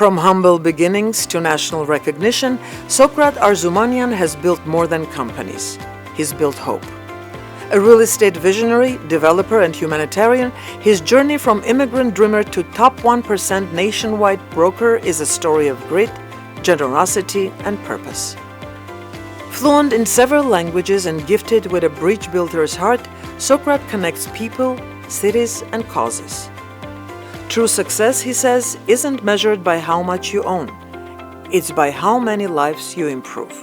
From humble beginnings to national recognition, Sokrat Arzumanyan has built more than companies. He's built hope. A real estate visionary, developer, and humanitarian, his journey from immigrant dreamer to top 1% nationwide broker is a story of grit, generosity, and purpose. Fluent in several languages and gifted with a bridge builder's heart, Sokrat connects people, cities, and causes. True success, he says, isn't measured by how much you own. It's by how many lives you improve.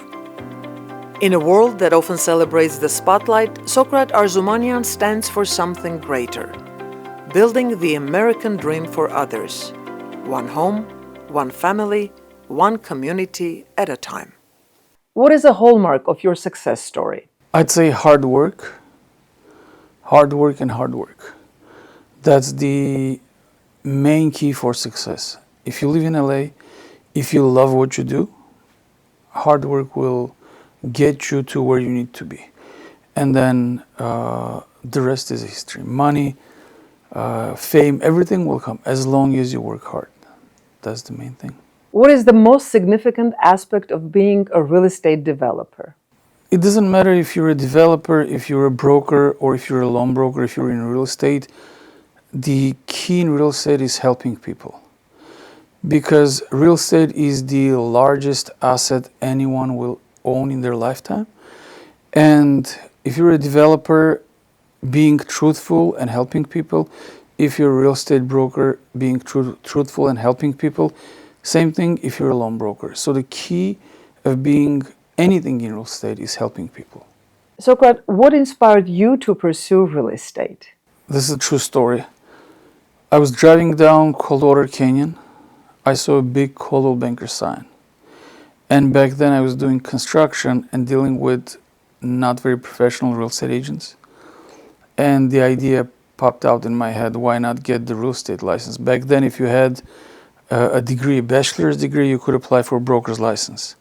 In a world that often celebrates the spotlight, Sokrat Arzumanyan stands for something greater, building the American dream for others. One home, one family, one community at a time. What is a hallmark of your success story? I'd say hard work. Hard work and hard work. That's the main key for success. If you live in LA, if you love what you do, hard work will get you to where you need to be. And then the rest is history. Money, fame, everything will come as long as you work hard. That's the main thing. What is the most significant aspect of being a real estate developer? It doesn't matter if you're a developer, if you're a broker, or if you're a loan broker, if you're in real estate. The key in real estate is helping people. Because real estate is the largest asset anyone will own in their lifetime. And if you're a developer, being truthful and helping people. If you're a real estate broker, being truthful and helping people. Same thing if you're a loan broker. So the key of being anything in real estate is helping people. Sokrat, what inspired you to pursue real estate? This is a true story. I was driving down Coldwater Canyon. I saw a big Coldwell Banker sign. And back then I was doing construction and dealing with not very professional real estate agents. And the idea popped out in my head, why not get the real estate license? Back then, if you had a degree, a bachelor's degree, you could apply for a broker's license.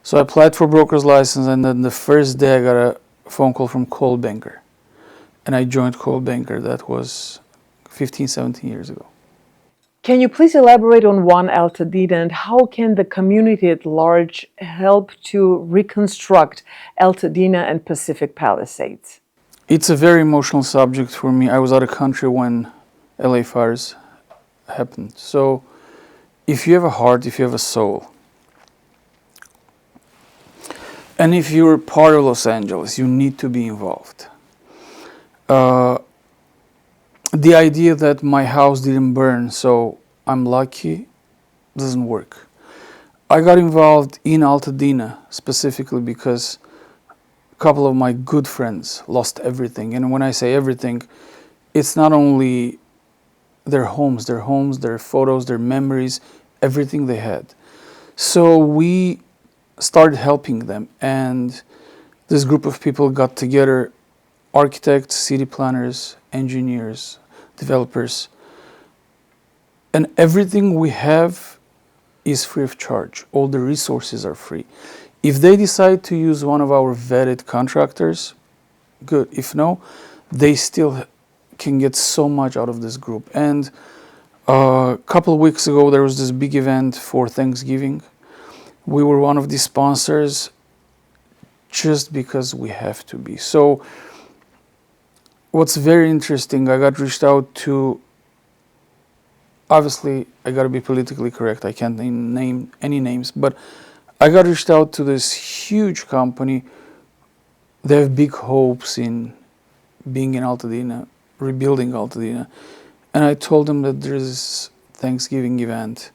So I applied for a broker's license, and then the first day I got a phone call from Coldwell Banker. And I joined Coldwell Banker. That was 15, 17 years ago. Can you please elaborate on One Altadena and how can the community at large help to reconstruct Altadena and Pacific Palisades? It's a very emotional subject for me. I was out of country when LA fires happened. So if you have a heart, if you have a soul, and if you're part of Los Angeles, you need to be involved. The idea that my house didn't burn, so I'm lucky, doesn't work. I got involved in Altadena specifically because a couple of my good friends lost everything. And when I say everything, it's not only their homes, their photos, their memories, everything they had. So we started helping them, and this group of people got together, architects, city planners, engineers, developers, and everything we have is free of charge. All the resources are free. If they decide to use one of our vetted contractors, good. If no, they still can get so much out of this group. And a couple of weeks ago, there was this big event for Thanksgiving. We were one of the sponsors just because we have to be. So what's very interesting, I got reached out to, obviously I got to be politically correct, I can't name any names, but I got reached out to this huge company. They have big hopes in being in Altadena, rebuilding Altadena. And I told them that there's this Thanksgiving event,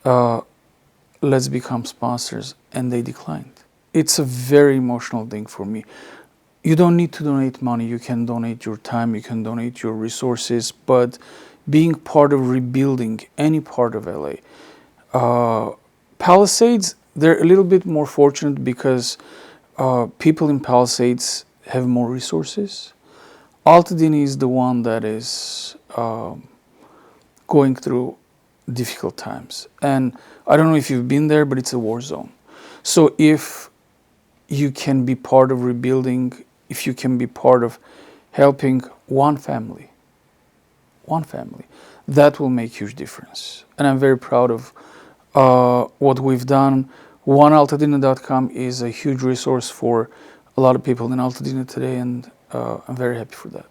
let's become sponsors, and they declined. It's a very emotional thing for me. You don't need to donate money, you can donate your time, you can donate your resources, but being part of rebuilding any part of LA. Palisades, they're a little bit more fortunate because people in Palisades have more resources. Altadena is the one that is going through difficult times. And I don't know if you've been there, but it's a war zone. So if you can be part of rebuilding, if you can be part of helping one family, that will make huge difference. And I'm very proud of what we've done. OneAltadena.com is a huge resource for a lot of people in Altadena today, and I'm very happy for that.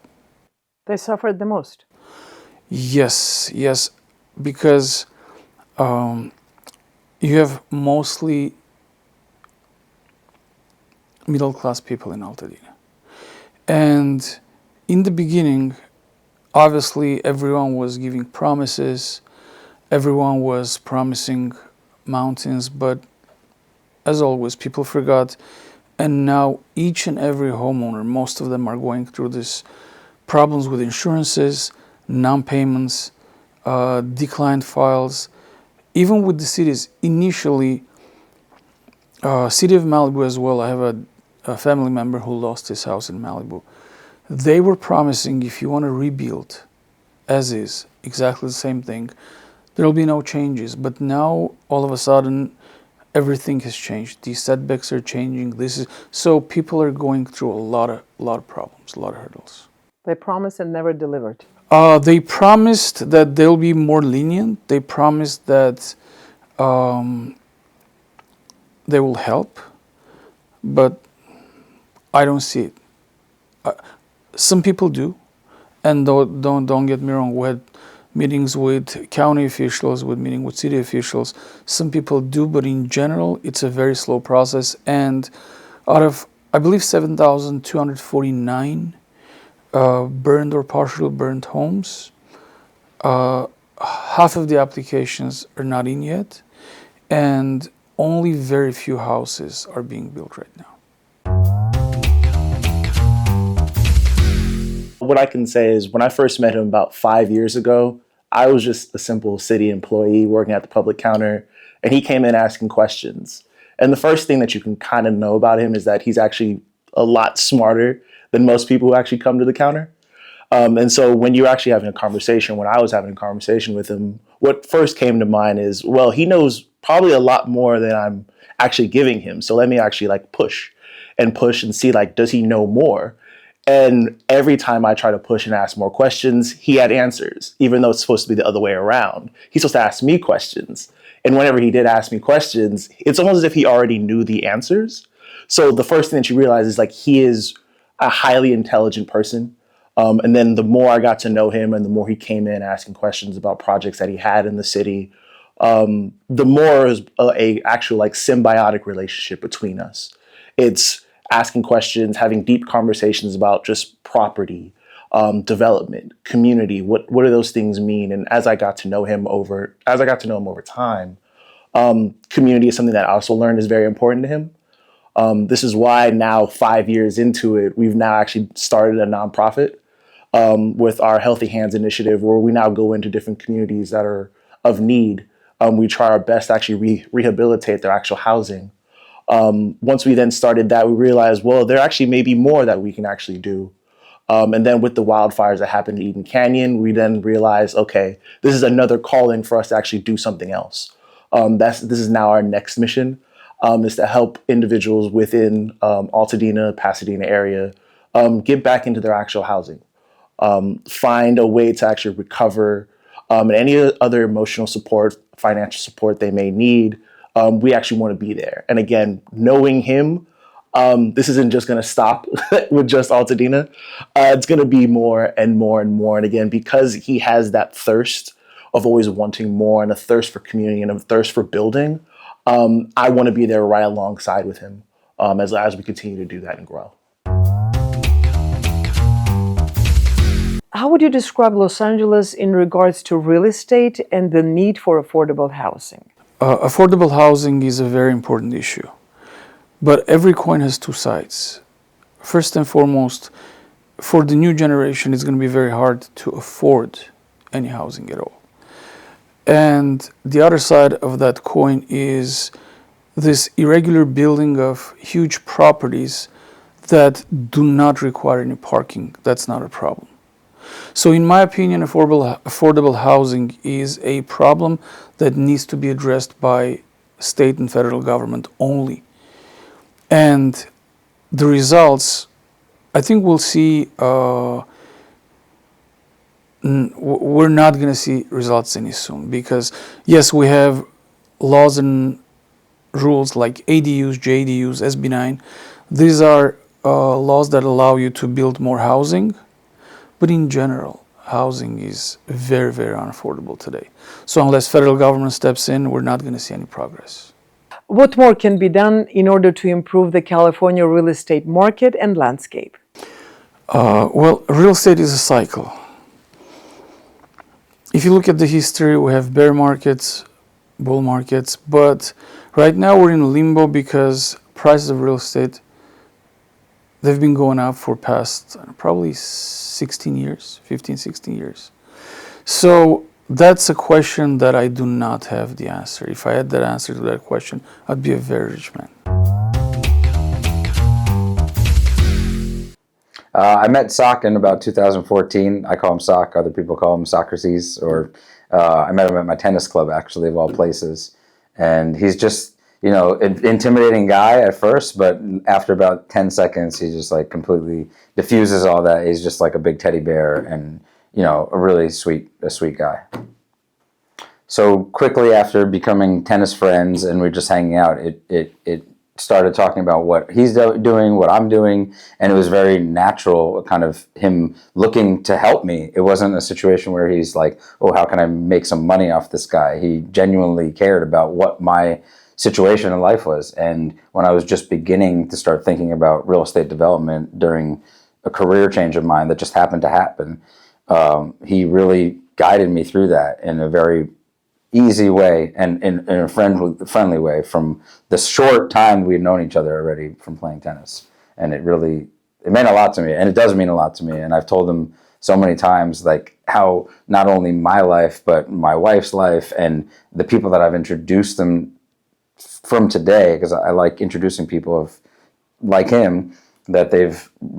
They suffered the most. Yes, yes, because you have mostly middle-class people in Altadena. And in the beginning, obviously, everyone was giving promises, everyone was promising mountains, but as always, people forgot. And now each and every homeowner, most of them are going through this problems with insurances, non-payments, declined files. Even with the cities, initially, city of Malibu as well, I have a family member who lost his house in Malibu. They were promising if you want to rebuild as is, exactly the same thing, there will be no changes. But now, all of a sudden, everything has changed. These setbacks are changing. So people are going through a lot of problems, a lot of hurdles. They promised and never delivered. They promised that they'll be more lenient. They promised that they will help, but I don't see it. Some people do, and don't get me wrong. We had meetings with county officials, meeting with city officials. Some people do, but in general, it's a very slow process. And out of, I believe, 7,249 burned or partially burned homes, half of the applications are not in yet, and only very few houses are being built right now. What I can say is when I first met him about 5 years ago, I was just a simple city employee working at the public counter, and he came in asking questions. And the first thing that you can kind of know about him is that he's actually a lot smarter than most people who actually come to the counter. And so when you're actually having a conversation, when I was having a conversation with him, what first came to mind is, well, he knows probably a lot more than I'm actually giving him. So let me actually like push and see, like, does he know more? And every time I try to push and ask more questions, he had answers, even though it's supposed to be the other way around. He's supposed to ask me questions. And whenever he did ask me questions, it's almost as if he already knew the answers. So the first thing that you realize is like he is a highly intelligent person. And then the more I got to know him and the more he came in asking questions about projects that he had in the city, the more is a actual like symbiotic relationship between us. It's asking questions, having deep conversations about just property, development, community. What do those things mean? And as I got to know him over time, community is something that I also learned is very important to him. This is why now, 5 years into it, we've now actually started a nonprofit with our Healthy Hands initiative, where we now go into different communities that are of need. We try our best to actually rehabilitate their actual housing. Once we then started that, we realized, well, there actually may be more that we can actually do. And then with the wildfires that happened in Eden Canyon, we then realized, okay, this is another calling for us to actually do something else. This is now our next mission, is to help individuals within Altadena, Pasadena area get back into their actual housing, find a way to actually recover, and any other emotional support, financial support they may need. We actually want to be there. And again, knowing him, this isn't just going to stop with just Altadena. It's going to be more and more and more. And again, because he has that thirst of always wanting more and a thirst for community and a thirst for building, I want to be there right alongside with him as we continue to do that and grow. How would you describe Los Angeles in regards to real estate and the need for affordable housing? Affordable housing is a very important issue, but every coin has two sides. First and foremost, for the new generation, it's going to be very hard to afford any housing at all. And the other side of that coin is this irregular building of huge properties that do not require any parking. That's not a problem. So in my opinion, affordable housing is a problem that needs to be addressed by state and federal government only. And the results, I think we'll see, we're not going to see results any soon, because yes, we have laws and rules like ADUs, JDUs, SB9. These are laws that allow you to build more housing, but in general, housing is very, very unaffordable today. So unless federal government steps in, we're not going to see any progress. What more can be done in order to improve the California real estate market and landscape? Well, real estate is a cycle. If you look at the history, we have bear markets, bull markets, but right now we're in limbo because prices of real estate, they've been going up for past probably 16 years, 15, 16 years. So that's a question that I do not have the answer. If I had that answer to that question, I'd be a very rich man. I met Sock in about 2014. I call him Sock. Other people call him Socrates. Or I met him at my tennis club, actually, of all places. And he's just, an intimidating guy at first, but after about 10 seconds, he just like completely diffuses all that. He's just like a big teddy bear and, a really sweet guy. So quickly after becoming tennis friends and we're just hanging out, it started talking about what he's doing, what I'm doing, and it was very natural, kind of him looking to help me. It wasn't a situation where he's like, oh, how can I make some money off this guy? He genuinely cared about what my situation in life was. And when I was just beginning to start thinking about real estate development during a career change of mine that just happened to happen, he really guided me through that in a very easy way and in a friendly way from the short time we had known each other already from playing tennis. And it meant a lot to me, and it does mean a lot to me. And I've told him so many times like how not only my life but my wife's life and the people that I've introduced them from today, because I like introducing people like him, that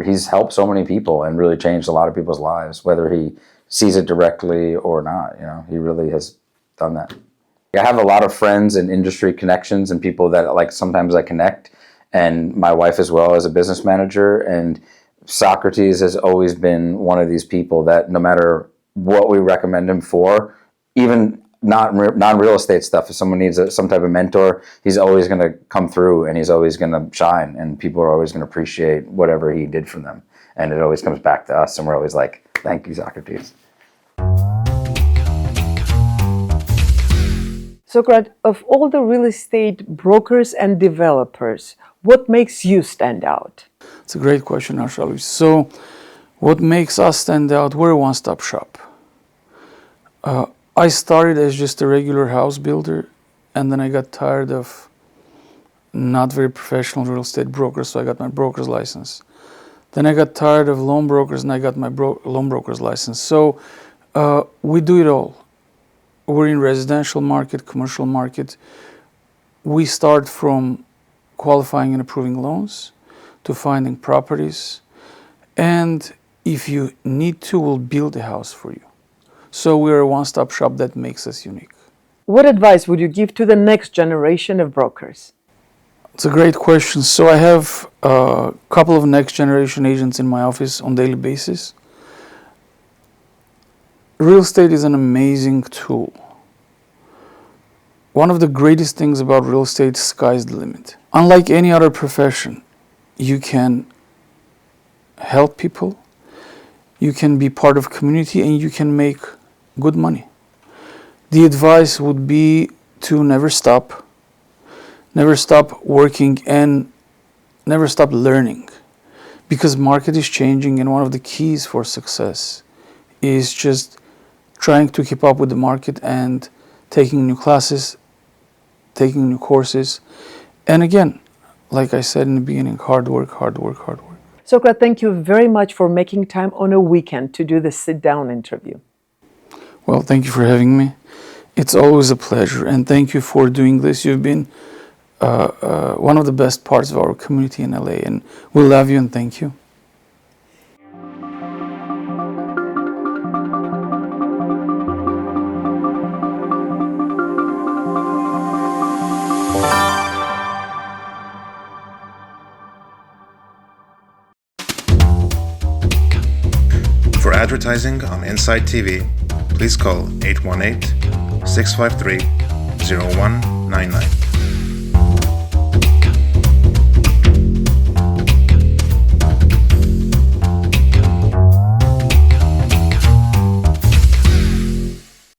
he's helped so many people and really changed a lot of people's lives, whether he sees it directly or not. He really has done that. I have a lot of friends and industry connections and people that like sometimes I connect, and my wife as well as a business manager. And Socrates has always been one of these people that no matter what we recommend him for, even non-real estate stuff, if someone needs some type of mentor, he's always going to come through and he's always going to shine, and people are always going to appreciate whatever he did for them. And it always comes back to us, and we're always like, thank you, Socrates. Sokrat, of all the real estate brokers and developers, what makes you stand out? It's a great question, Arshalush. So what makes us stand out, we're a one-stop shop. I started as just a regular house builder, and then I got tired of not very professional real estate brokers, so I got my broker's license. Then I got tired of loan brokers, and I got my loan broker's license. So we do it all. We're in residential market, commercial market. We start from qualifying and approving loans to finding properties. And if you need to, we'll build a house for you. So we're a one-stop shop that makes us unique. What advice would you give to the next generation of brokers? It's a great question. So I have a couple of next generation agents in my office on a daily basis. Real estate is an amazing tool. One of the greatest things about real estate, sky's the limit. Unlike any other profession, you can help people, you can be part of community, and you can make good money. The advice would be to never stop working, and never stop learning, because market is changing, and one of the keys for success is just trying to keep up with the market and taking new classes, taking new courses. And again, like I said in the beginning, hard work, hard work, hard work. Sokrat, thank you very much for making time on a weekend to do this sit-down interview. Well, thank you for having me. It's always a pleasure, and thank you for doing this. You've been one of the best parts of our community in LA, and we love you and thank you. For advertising on Insight TV, please call 818-653-01 99.